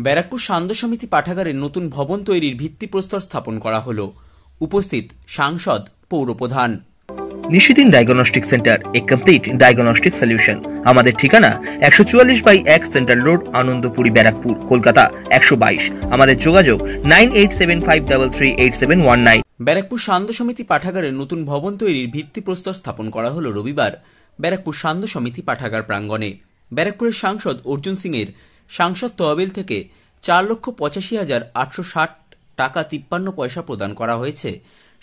ব্যারাকপুর সান্ধ্য সমিতি পাঠাগারে নতুন ভবন তৈরির ভিত্তিপ্রস্তর স্থাপন করা হলো। উপস্থিত সাংসদ, পৌরপ্রধান। নিশিদিন ডায়াগনস্টিক সেন্টার, এ কমপ্লিট ডায়াগনস্টিক সলিউশন। আমাদের ঠিকানা 144/1 সেন্ট্রাল রোড, আনন্দপুরি, ব্যারাকপুর, কলকাতা 122। আমাদের যোগাযোগ 9875338719। ব্যারাকপুর সান্ধ্য সমিতি পাঠাগারের নতুন ভবন তৈরির ভিত্তিপ্রস্তর স্থাপন করা হলো রবিবার ব্যারাকপুর সান্ধ্য সমিতি পাঠাগার প্রাঙ্গণে। ব্যারাকপুরের সাংসদ অর্জুন সিং এর সাংসদ তহবিল থেকে 4,85,860 টাকা 53 পয়সা প্রদান করা হয়েছে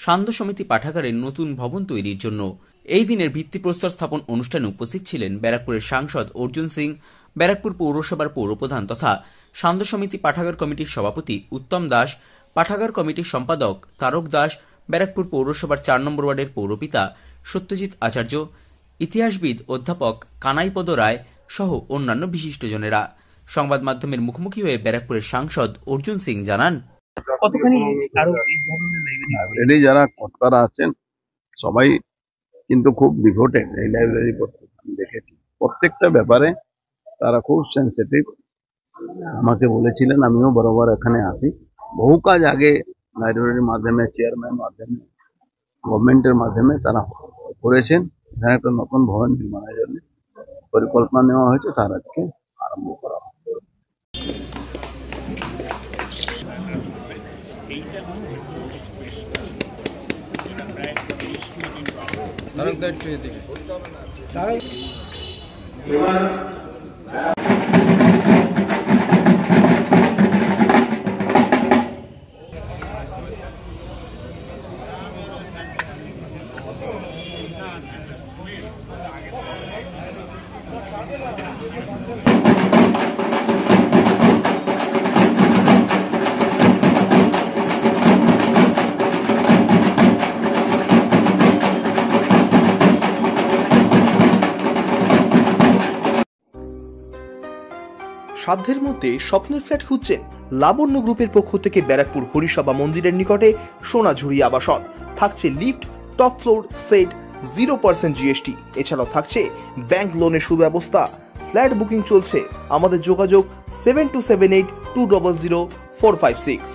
সান্ধ্য সমিতি পাঠাগারের নতুন ভবন তৈরির জন্য। এই দিনের ভিত্তিপ্রস্তর স্থাপন অনুষ্ঠানে উপস্থিত ছিলেন ব্যারাকপুরের সাংসদ অর্জুন সিং, ব্যারাকপুর পৌরসভার পৌরপ্রধান তথা সান্ধ্য সমিতি পাঠাগার কমিটির সভাপতি উত্তম দাস, পাঠাগার কমিটির সম্পাদক তারক দাস, ব্যারাকপুর পৌরসভার 4 নম্বর ওয়ার্ডের পৌরপিতা সত্যজিৎ আচার্য, ইতিহাসবিদ অধ্যাপক কানাইপদ রায় সহ অন্যান্য বিশিষ্টজনেরা। সংবাদ মাধ্যমের মুখোমুখি হয়ে ব্যারাকপুরের সাংসদ অর্জুন সিং জানান, লাইব্রেরি যারা কর্তারা আছেন সবাই কিন্তু খুব ডিভোটেড এই লাইব্রেরি পড়তে। আমি দেখেছি প্রত্যেকটা ব্যাপারে তারা খুব সেন্সিটিভ। আমাকে বলেছিলেন, আমিও বরাবর এখানে আসি। বহু কাজ আগে লাইব্রেরির মাধ্যমে, চেয়ারম্যান মাধ্যমে, গভর্নমেন্টের মাধ্যমে তারা করেছেন। এখানে একটা নতুন ভবন নির্মাণের জন্য পরিকল্পনা নেওয়া হয়েছে, তার আজকে আরম্ভ করা হবে। সাধ্যের মধ্যে স্বপ্নের ফ্ল্যাট খুঁজছেন? লাবণ্য গ্রুপের পক্ষ থেকে ব্যারাকপুর হরিসভা মন্দিরের নিকটে সোনাঝুরি আবাসন। থাকছে lift, top floor, set, 0% GST। এছাড়াও থাকছে ব্যাংক লোনের সুব্যবস্থা। ফ্ল্যাট বুকিং চলছে। আমাদের যোগাযোগ 7278200456।